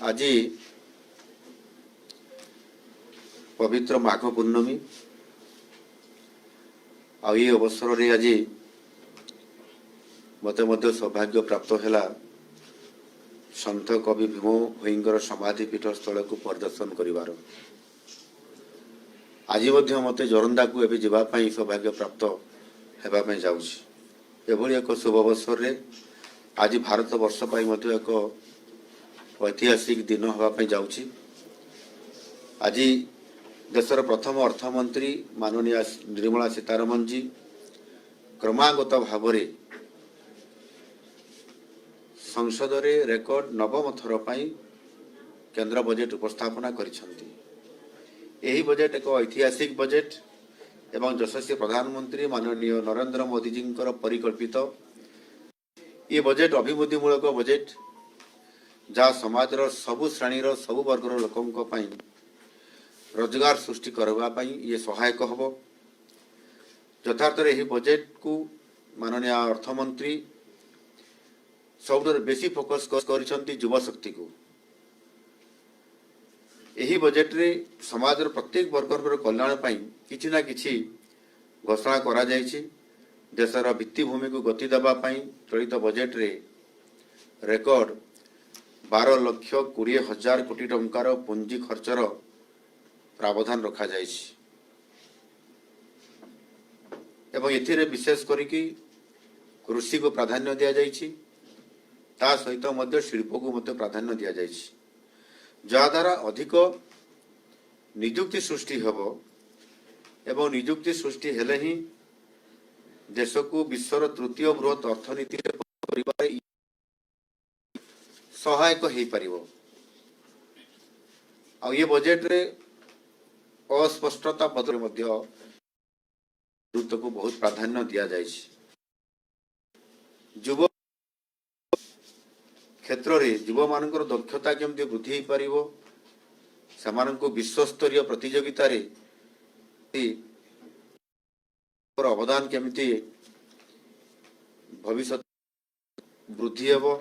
आज पवित्र माघ पूर्णमी आई अवसर रे आज मत सौभाग्य प्राप्त है संत कवि भीम भोईंकर समाधि पीठ स्थल को परिदर्शन करिवार। आज मत जोरंदा को एबे जीवाई सौभाग्य प्राप्त होगापी जाऊँगी। एभली एक शुभ अवसर रे आज भारत वर्ष पर एक ऐतिहासिक दिन होगापी जाऊँगी। आज देशर प्रथम अर्थमंत्री माननीय निर्मला सीतारमण जी क्रमागत भाव संसद रे रेकर्ड नवम थर पाई केंद्र बजेट उपस्थापना करिसेंती। एही बजेट एक ऐतिहासिक बजेट एवं यशस्वी प्रधानमंत्री माननीय नरेंद्र मोदी जी परिकल्पित ये बजेट अभिवृद्धिमूलक बजेट जहाँ समाजर सबु श्रेणीर सबु वर्गर लोकों पई रोजगार सृष्टि करने ये सहायक हम। यथार्थ यही बजेट को माननीय अर्थमंत्री सब बेसी फोकस कर युवा शक्ति को। यही बजेट रे समाजर प्रत्येक वर्गर कल्याण पाई किछि ना किछि घोषणा करा जायछि। देशर भित्तिभूमि को गति देबा पाई चलित बजेट रे रेकर्ड 12,20,000 कोटी टंकार पुंजी खर्चर प्रावधान रखा जायछि एवं एथिरे विशेष करिकि कृषि को प्राधान्य दिया जायछि। ता सहित मध्य शिल्प को मध्य प्राधान्य दिया जायछि जहा द्वारा अधिक नियुक्ति सृष्टि हेब एवं नियुक्ति सृष्टि हेले ही देश को विश्वर तृतीय बृहत अर्थनीति सहायक हो पारिबो। आ ये बजेट रे अस्पष्टता पद गुरुत्व को बहुत प्राधान्य दिया जायछि। युव क्षेत्र रे युव मानकर दक्षता केमती वृद्धि हो पारिबो, सेमानंको विश्वस्तरीय प्रतियोगिता रे अवदान केमती भविष्य वृद्धि हेबो।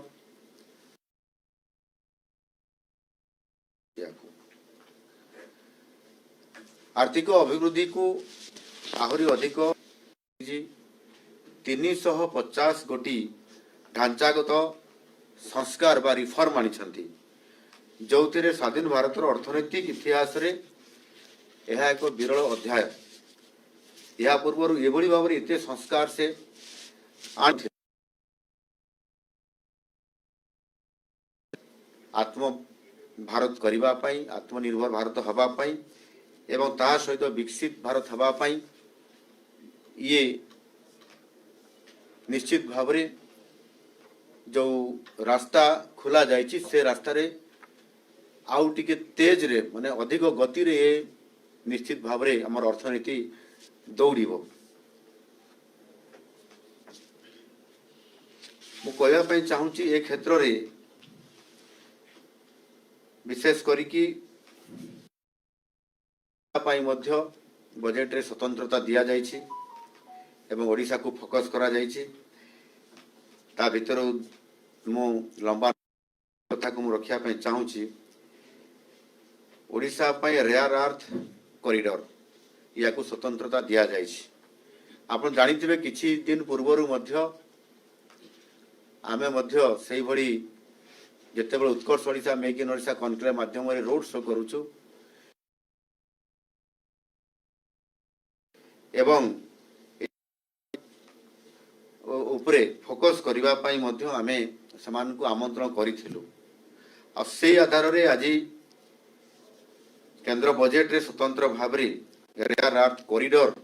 आर्थिक अभिवृद्धि को आहरी अधिक 350 कोटी ढांचागत संस्कार बा रिफॉर्म आनी जो स्वाधीन भारत अर्थनैतिक इतिहास रे यह एक विरल अध्याय। या पूर्व एभली भाव में इतने संस्कार से आत्म भारत करबा पाई आत्मनिर्भर भारत हवा पाई एवं ता सहित विकसित भारत हवा पाई ये निश्चित भाव रे जो रास्ता खोला जायछि से रास्ता रे आउ टिके तेज रे माने अधिक गति रे निश्चित भाव रे हमर अर्थनीति दौड़िबो। मु कहया पई चाहूची ए क्षेत्र रे विशेष करी कि पाई मध्य बजेट रे स्वतंत्रता दिया जायछि एवं ओडिशा को फोकस करा जायछि। ता भीतर मु लंबा कथा को मु रखिया पई चाहूची। ओडिशा पई रेयर अर्थ कॉरिडोर या को स्वतंत्रता दिया जायछि। आपण जानिथिबे किछि दिन पूर्वरु मध्य आमे मध्य सेही भली जेते बेल Utkarsh Odisha make in Odisha conclave माध्यम रे रोड शो करूछु एवं उपरे फोकस करिबा पाई मध्य आमे समान को आमंत्रण करिथिलु। आ से आधार रे आज केंद्र बजेट रे स्वतंत्र भाव रे रेयर अर्थ कॉरिडोर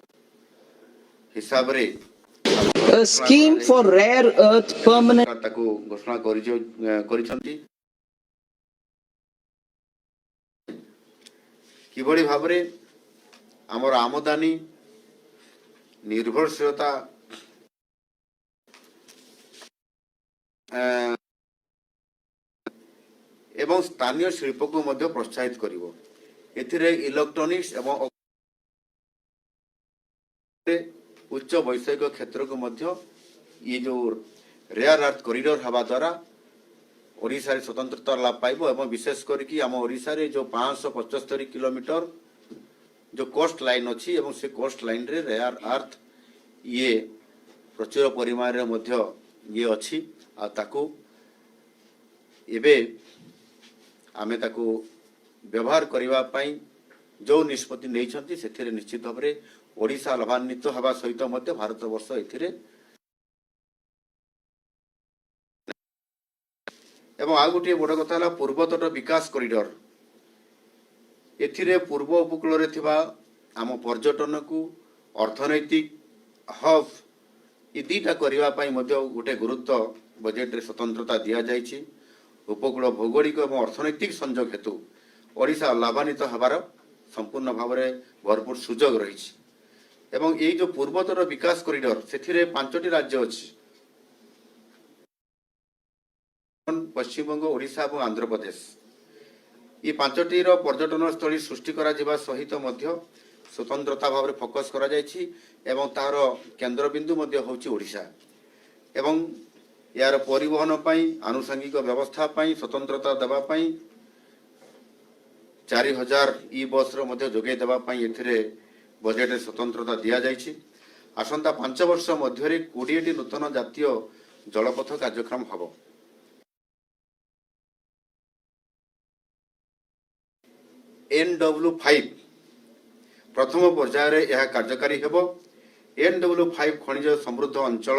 हिसाब रे A scheme for rare earth permanent ताको घोषणा करिसंती। किभली भाव रे हमर आमदानी निर्भरशीलता एवं स्थानीय शिल्प को मध्य प्रोत्साहित करिवो। एथिरे इलेक्ट्रॉनिक्स एवं उच्च वैषयिक क्षेत्र को मध्य ये जो रेयर अर्थ कॉरिडोर हवा द्वारा ओडिशा रे स्वतंत्रता लाभ पाइबो एवं विशेष करके आम ओडिशा रे जो 575 किलोमीटर जो कोस्ट लाइन अच्छी एवं से कोस्ट लाइन रे रेयर अर्थ ये प्रचुर परिमाण रे मध्य ये अच्छी आ ताकू एबे आमे ताकू व्यवहार करबा पई जो निष्पत्ति नहीं से निश्चित भाव में ओडिशा लाभान्वित हवा सहित मध्य भारत वर्ष एथिरे एवं आ गोटे बड़ कथा है पूर्वतट विकास कॉरिडोर एथिरे पूर्व उपकूल रे थिबा आम पर्यटन को अर्थनैतिक हब ये दीटा करबा पई मध्य गोटे गुरुत्व बजेट रे स्वतंत्रता दिया जायछि उपकूल भौगोलिक एवं अर्थनैतिक संयोग हेतु ओडिशा लाभान्वित हबार संपूर्ण भाव में भरपूर सुजोग रही एवं ये जो पूर्वोत्तर विकास कॉरिडोर से 5टी राज्य अच्छी पश्चिमबंग ओडिशा और आंध्र प्रदेश ये 5टी पर्यटन स्थली सृष्टि करा जिबा सहित मध्य स्वतंत्रता भाव में फोकस करा जायछि एवं तार केंद्र बिंदु मध्य होछि ओडिशा एवं यार परिवहन पई आनुषंगिक व्यवस्था पई स्वतंत्रता देबा पई 4000 ई बस जोगे देबा पई एथिरे बजेट स्वतंत्रता दिया जायछि आसंता 5 वर्ष मध्य 20टी नूतन जातीय जलपथ कार्यक्रम हबो NW5 प्रथम पर्यायर यह कार्यकारी हेबो NW5 खनिज समृद्ध अंचल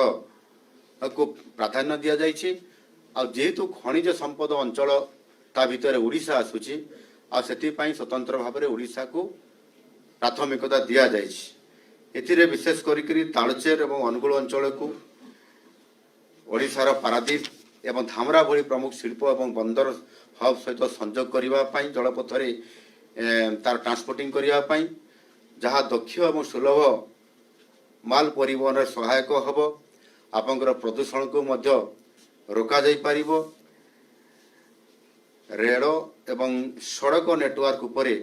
को प्राधान्य दिया जायछि आ जेहेतु खनिज संपद अंचल ता भितर ओडिशा आसुछि आ सेति पई स्वतंत्र भाव में ओडिशा को प्राथमिकता दिया जायछि एथिरे विशेष करी तालचेर एवं अनुगुल अंचल को ओडिशार पारादीप एवं धामरा भली प्रमुख शिल्प एवं बंदर हब सहित संयोग करबा पई जलपथ रे तार ट्रांसपोर्टिंग करबा पई जहाँ दक्ष एवं सुलभ माल परिवहन रे सहायक हबो आपनकर प्रदूषण को मध्य रोका जाई पारिबो रेल एवं सड़क नेटवर्क उपरे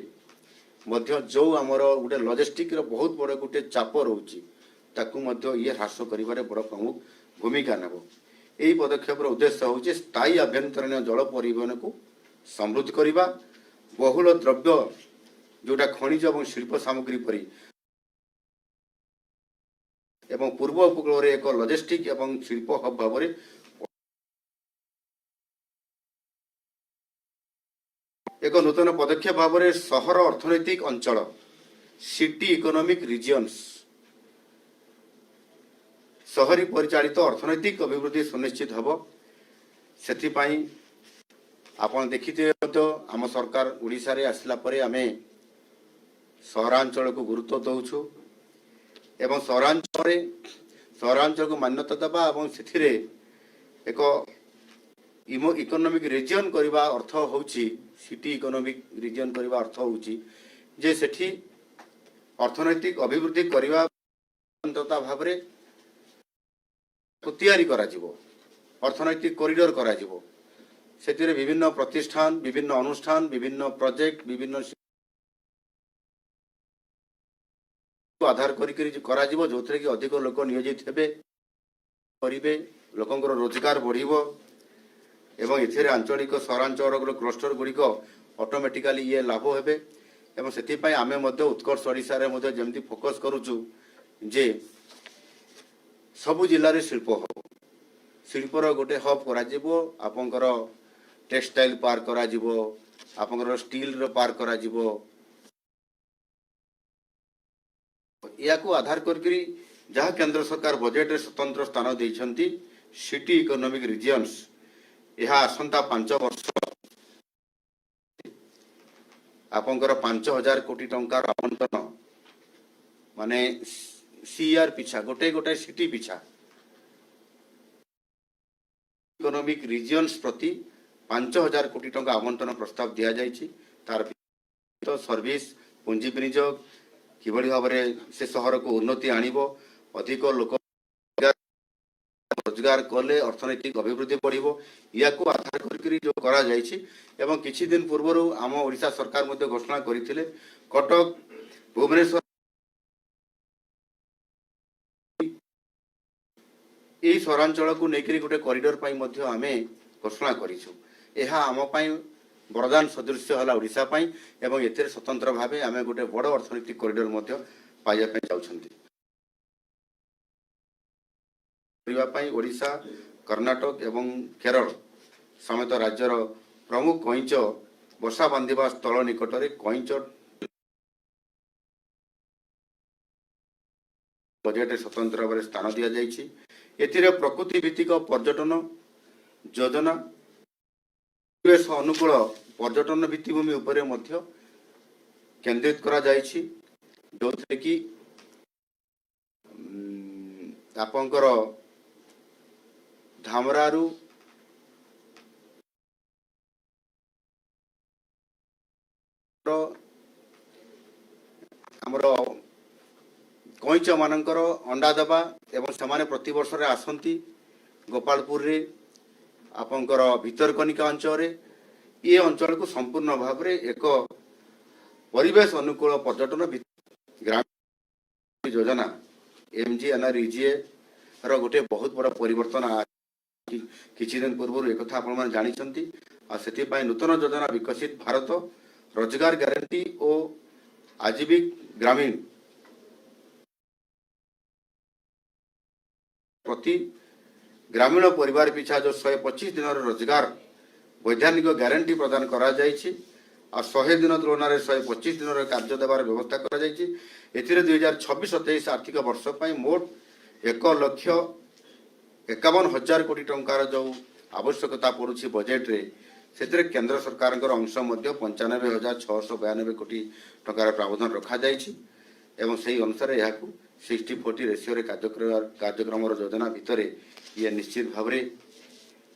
मध्य जो आमर गोटे लॉजिस्टिक रो बहुत बड़ गोटे चाप रोची ताकू मध्य ये ह्रास करिबारे बड़ प्रमुख भूमिका नेबो एही पदक्षेप रो उद्देश्य होची स्थायी आभ्यंतरीण जल परिवहन को समृद्ध करिबा बहुल द्रव्य जोटा खनिज एवं शिल्प सामग्री परी एवं पूर्व उपकूल रे एक लॉजिस्टिक एवं शिल्प हब भाव में एक नूतन पदक्षेप भाव में सहर अर्थनैतिक अंचल सिटी इकोनॉमिक रीजियंस सहरी परिचालित अर्थनैतिक अभिवृद्धि सुनिश्चित हब से आपण देखिथे आम सरकार ओडिशा रे आसला परे आमे सहरांचल को गुरुत्व दउछु एवं सहरांचल को मान्यता देबा एवं सेथिरे एक इकोनॉमिक रीजन करबा अर्थ होउची सिटी इकोनॉमिक रीजन करबा अर्थ होउची जे सेठी अर्थनैतिक अभिवृद्धि करबा स्वतंत्रता भाव रे तैयारी करा जिवो अर्थनैतिक कॉरिडोर करा जिवो सेथिरे विभिन्न प्रतिष्ठान विभिन्न अनुष्ठान विभिन्न प्रोजेक्ट विभिन्न आधार करा जिवो जोथरे कि अधिक लोक नियोजित हेबे करिवे लोकंकर रोजगार बढ़िबो एवं एथिरे आंचलिक सहरांचल क्लस्टर गुड़िक ऑटोमेटिकली ये लाभ हेबे एवं सेति पई आमे मध्य उत्कर्ष ओडिशा रे मध्य जेमति फोकस करूछु जे सबु जिल्ला रे शिल्प हो शिल्पर गोटे हब करा जिवो आपनकर टेक्सटाइल पार्क करा जिवो आपनकर स्टील रो पार्क करा जिवो या को आधार करकरी जहाँ केंद्र सरकार बजेट रे स्वतंत्र स्थान देइछंती सिटी इकोनॉमिक रीजियंस यह आसंता 5 वर्ष आपनकर 5000 कोटी टंकार आवंटन माने सीआर पिछा गोटे गोटे सिटी पिछा इकोनॉमिक रीजियंस प्रति 5000 कोटी टंका आवंटन प्रस्ताव दिया जायछि तार सर्विस पूंजी विनियोग किभली भाव में से सहर को उन्नति आनिबो अधिक लोक रोजगार कले अर्थनैतिक अभिवृद्धि बढ़िबो या को आधार करकरी जो करा जायछि एवं किछि दिन पूर्व आम ओडिशा सरकार मध्य घोषणा करथिले कटक भुवनेश्वर यही सहरांचल को लेकर गोटे कॉरिडोर पाई मध्य आमे घोषणा करिछु ଏହା आम पाई वरदान सदृश है ओडिशा पाई एवं एथिरे स्वतंत्र भावे आम गोटे बड़ अर्थनैतिक कॉरिडोर मध्य पाइबा पाई जाउछंती। କରିବା ପାଇଁ ओडिशा कर्नाटक एवं केरल समेत राज्यर प्रमुख कईंच वर्षा बांधिबा स्थल निकटरे कईंच बजेट स्वतंत्र भाव स्थान दि जाइछि। एथिरे प्रकृति भित्तिक पर्यटन योजना परिवेश अनुकूल पर्यटन भित्तिभूमि उपरे मध्य केंद्रित करा जाइछि, जोथिरे कि आपंकर धामरारू आमर कईच मानकर अंडा दबा एवं समाने प्रति वर्ष रे आसंती गोपालपुर रे आपंकर भितरकनिका अंचल ये अंचल को संपूर्ण भाव रे एक परिवेश अनुकूल पर्यटन ग्रामीण योजना MGNREGA रो गोटे बहुत बड़ा परिवर्तन किछि दिन पूर्व एक आप जानी से नूतन योजना विकसित भारत रोजगार ग्यारंटी और आजीविक ग्रामीण प्रति ग्रामीण परिवार पिछा जो 125 दिन रोजगार वैधानिक ग्यारंटी प्रदान करा जाइछि और 100 दिन तुलन में 125 दिन कार्य देवार व्यवस्था करा जाइछि। एथिरे 2026-27 आर्थिक वर्ष पर मोट 1,51,000 कोटी टंकार जो आवश्यकता पड़ुछि बजेट रे से केंद्र सरकार अंश 95,692 कोटी टंकार प्रावधान रखा जाइछि एवं सही अनुसार यह 60-40 रेशियो रे कार्यक्रम योजना भितर ये निश्चित भाव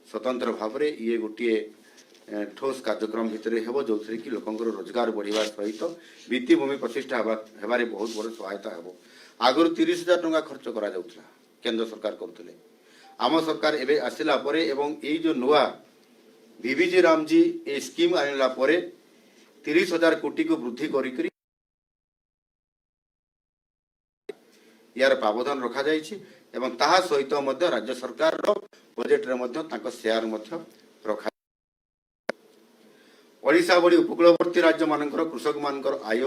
स्वतंत्र भाव ये गोटे ठोस कार्यक्रम भितर हेबो जो कि लोकंकर रोजगार बढ़िया सहित भित्तिभूमि प्रतिष्ठा हेबारे बहुत बड़ सहायता हेबो। आगुरी 30,000 टंका खर्च करा जाउथला केंद्र सरकार करथले, आम सरकार एबे आसिला परे एवं एई जो नुआ VVG रामजी ए स्कीम आनिला परे 30,000 कोटी को वृद्धि करी यार प्रावधान रखा जाइछि एवं ताहा सहित मध्य राज्य सरकार रो बजेट रे मध्य तांको शेयर मध्य रखा। ओडिशा बड़ी उपकूलवर्ती राज्य मानकर कृषक मानकर आय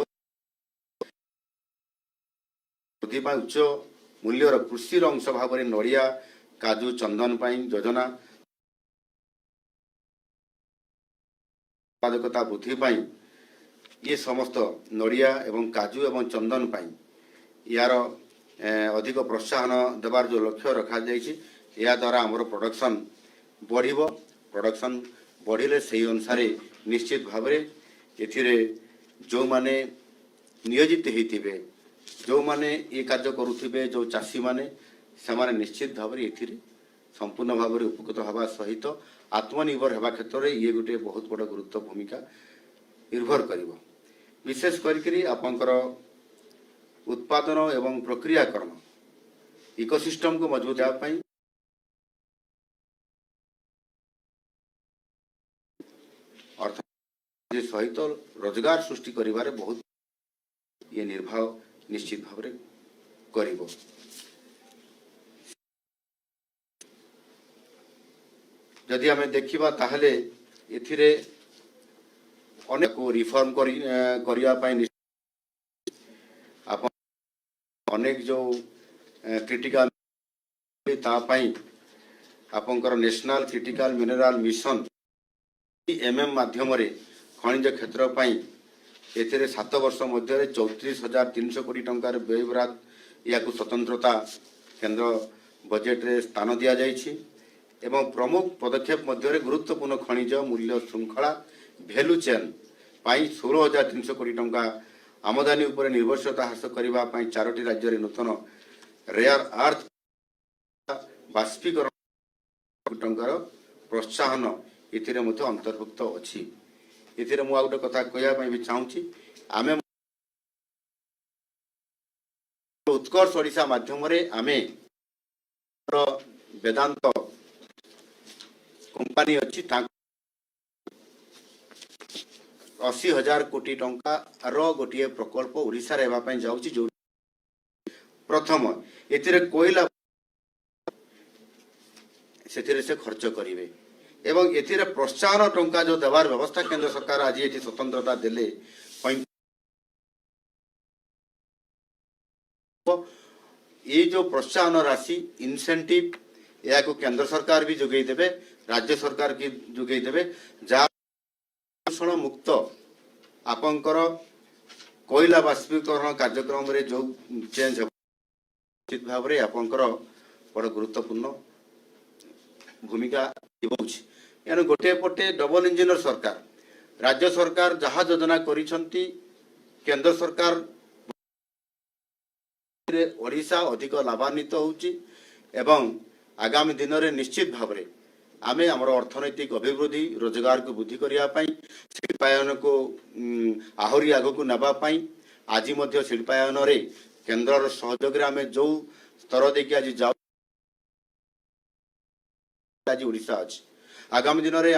वृद्धि पाई उच्च मूल्यर कृषि अंश भाव नड़िया काजू चंदन पाई योजना उत्पादकता वृद्धि पाई ये समस्त नड़िया एवं काजू एवं चंदन पाई यार अधिक प्रोत्साहन देवार जो लक्ष्य रखा जाइछि या द्वारा आमर प्रोडक्शन बढ़िबो। प्रोडक्शन बढ़िले सही अनुसार निश्चित भाव एथिरे जो माने नियोजित होइथिबे जो माने ये कार्य करुथिबे जो चाषी माने समाने निश्चित भाव एथिरे संपूर्ण भाव उपकृत हवा सहित आत्मनिर्भर हेबा क्षेत्र में ये गोटे बहुत बड़ गुरुत्व भूमिका निर्भर करिवो। विशेष करी आपंकर उत्पादन एवं प्रक्रियाकरण इकोसिस्टम को मजबूत देवाई अर्थ सहित रोजगार सृष्टि करिवारे बहुत ये निर्भाव निश्चित भाव करिवो। जदि आमे देखिबा ताहले एथिरे अनेक रिफॉर्म करिया पाई अनेक जो क्रिटिकल तापाई आपंकर नेशनल क्रिटिकल मिनरल मिशन माध्यम रे खनिज क्षेत्र पाई एथिरे 7 वर्ष मध्य 34,300 कोटी टंकार व्ययबराद या स्वतंत्रता केंद्र बजेट रे स्थान दिया जाइछि एवं प्रमुख पदक्षेप मध्य गुरुत्वपूर्ण खनिज मूल्य श्रृंखला भैल्यू चेन पाई 16,300 कोटी टंका आमदानी उपर निर्भरशीलता ह्रास करने 4टी राज्य नूतन रेयर अर्थ बाष्पीकरण टंकार प्रोत्साहन इथिरे मध्य अंतर्भुक्त अछि। इथिरे मु गोटे कथा कहया भी चाहूँगी आमे उत्कर्ष ओडिशा माध्यम रे आमे वेदांत कंपनी अछि 80,000 कोटी टंका रो गोटे प्रकल्प ओडिशा रे हेबा जाउछि जो प्रथम एथिरे कोयला से खर्च करिवे ଏବଂ ଏଥିରେ ପ୍ରୋତ୍ସାହନ ଟଙ୍କା ଯେଉଁ ଦେବାର ବ୍ୟବସ୍ଥା କେନ୍ଦ୍ର ସରକାର ଆଜି ଏଠି ସ୍ୱତନ୍ତ୍ରତା ଦେଲେ ये जो प्रोत्साहन राशि इनसेंटिव या केंद्र सरकार भी जोगे देवे राज्य सरकार की जोगे देवे जहाँ प्रदूषण मुक्त आपंकर कोयला बाष्पीकरण कार्यक्रम रे जो चेंज निश्चित भाव में आपंकर बड़ गुरुत्वपूर्ण भूमिका एणु गोटे पटे डबल इंजिनियर सरकार राज्य सरकार जहाँ योजना करिसंती केंद्र सरकार ओडिशा अधिक लाभान्वित होउची एवं आगामी दिन में निश्चित भाव में आमे हमर अर्थनैतिक अभिवृद्धि रोजगार को वृद्धि करिया पई शिल्पायन को आहुरी आग को नबा पई आज मध्य शिल्पायन रे केंद्र सहयोग रे आमे जो स्तर देखि आज जाऊ आज ओडिशा अछि आगामी दिन में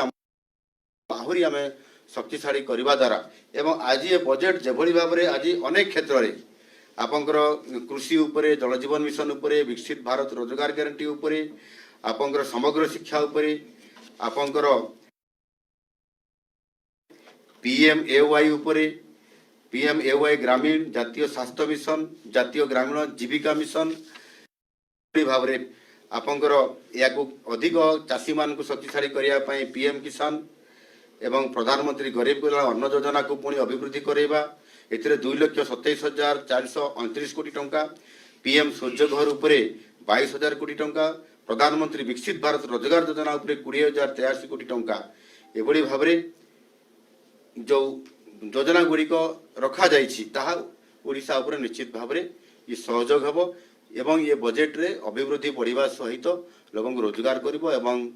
आहुरी आमे शक्तिशाली करबा द्वारा एवं आज ये बजेट जेभली भाव में आज अनेक क्षेत्र रे आपंकर कृषि उपरे जल जीवन मिशन उपरे विकसित भारत रोजगार ग्यारंटी उपरे आपंकर समग्र शिक्षा उपरे आपंकर पीएमएवाई उपरे पीएमएवाई ग्रामीण जातीय स्वास्थ्य मिशन जातीय ग्रामीण जीविका मिशन भाव में आपंकर या अधिक चाषी मान को शक्तिशाली करने पीएम किसान एवं प्रधानमंत्री गरीब कल्याण अन्न योजना को पुणी अभिवृद्धि करवा एथिरे 2,27,429 कोटी टंका पीएम सूर्य घर उपरे 22,000 कोटी टंका प्रधानमंत्री विकसित भारत रोजगार योजना उपरे 20,083 कोटी टंका एभली भाव में जो योजना गुड़िक रखा जाइछि ताहा ओडिशा उपरे निश्चित भाव में ये सहयोग हबो एवं ये बजेट रे अभिवृद्धि बढ़िबा सहित लोगों को रोजगार करिबो एवं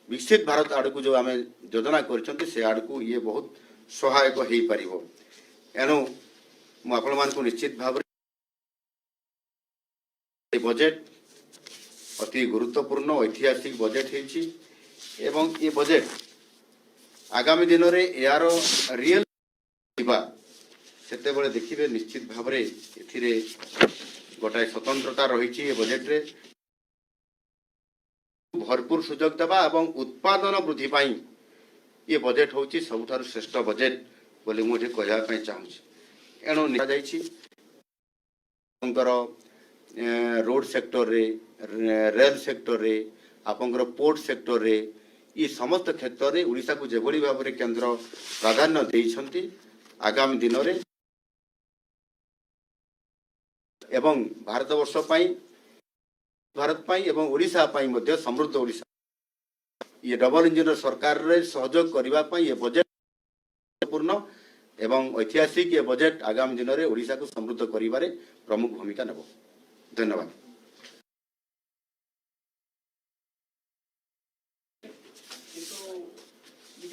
विकसित भारत आड़ को जो आम योजना कर से आड़ को ये बहुत सहायक हो पारिबो एणु मु आपण मान को निश्चित भाव बजेट अति गुरुत्वपूर्ण ऐतिहासिक बजेट है एवं ये बजेट आगामी दिन में यार रियल से देखिए निश्चित भाव में एथिरे गोटाए स्वतंत्रता रही बजेट रे भरपूर सुजोग देवा और उत्पादन वृद्धि पाई ये बजेट हूँ सबुठारु श्रेष्ठ बजेट बोली मुझे कहवाई चाहूँगी एणु निकर रोड सेक्टर रे रेल सेक्टर रे आपंकर पोर्ट सेक्टर रे ये समस्त क्षेत्र में उड़ीसा को जेभली भाव में केंद्र प्राधान्य देइछंती आगामी दिन में एवं भारतवर्ष भारत पाई एवं ओडिशा पाई मध्य समृद्ध ओडिशा ये डबल इंजिनियर सरकार रे सहयोग करबा पाई ये बजेट पूर्ण एवं ऐतिहासिक ये बजेट आगामी दिन में ओडिशा को समृद्ध करिबारे प्रमुख भूमिका नेब धन्यवाद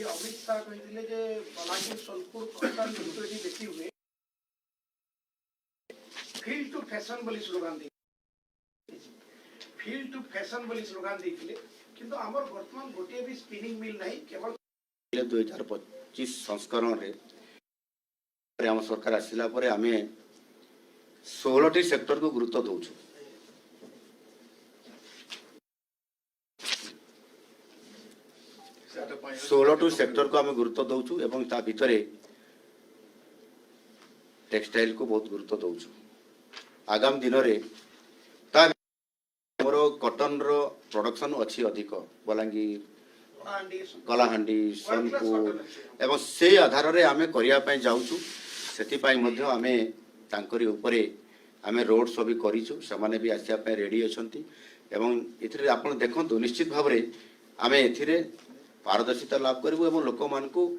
अमित शाह कहते जे बलांगीर सोनपुर कप्तान बेसी हुए फील्ड टू फैशन बोली स्लोगान दी फील्ड टू फैशन बोली स्लोगान देथिले किंतु हमर वर्तमान गोटे भी स्पिनिंग मिल नहीं केवल 2025 संस्करण रे आम सरकार आसिला परे आमे 16टी सेक्टर को गुरुत्व दउछु 16 सेक्टर को आम गुरुत्व दउछु एवं ता भितरे टेक्सटाइल को बहुत गुरुत्व दउछु आगामी दिन रे ता मोर कॉटन रो प्रोडक्शन अच्छी अधिक बलांगीर कलाहांडी सोनपुर एवं से आधार रे आमे करिया पई जाउछु सेति पई मध्य आमे तांकरी उपरे आमे रोड शो भी करिछु समाने भी आसिया पई रेडी अछंती एवं इथिरे आपण देखंतु निश्चित भाव रे आमे इथिरे पारदर्शिता लाभ करिवो एवं लोक मान को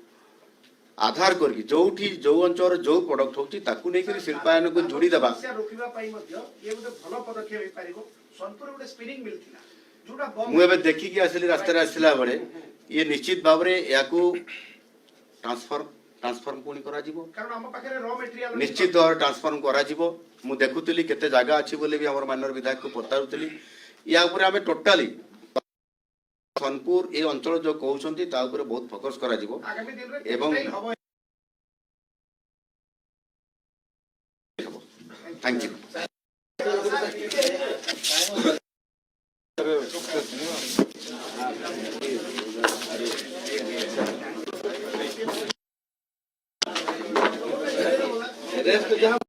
आधार करके जोठी जो अंचल जो प्रोडक्ट होची ताकू नै करी शिल्पायन को जोड़ी देबा रोकिबा पई मध्य ये गोटे भलो पदक्षेप हे पारिबो सोनपुर गोटे स्पिनिंग मिल थिला जोटा मु एबे देखि कि आसली रास्ता रे आसिला बळे ये निश्चित भाव रे याकू ट्रांसफॉर्म कोनी करा जीवो कारण हम पाखे रॉ मटेरियल निश्चित भाव ट्रांसफॉर्म करा जीवो मु देखुतली केते जागा अछि बोले भी हमर माननीय विधायक को पतारुतली या ऊपर हमें टोटली सोनपुर ए अंचल जो कहउछंती ता ऊपर बहुत फोकस करा जीवो आगामी दिन रे एवं थैंक यू ରେଷ୍ଟ ଯାହା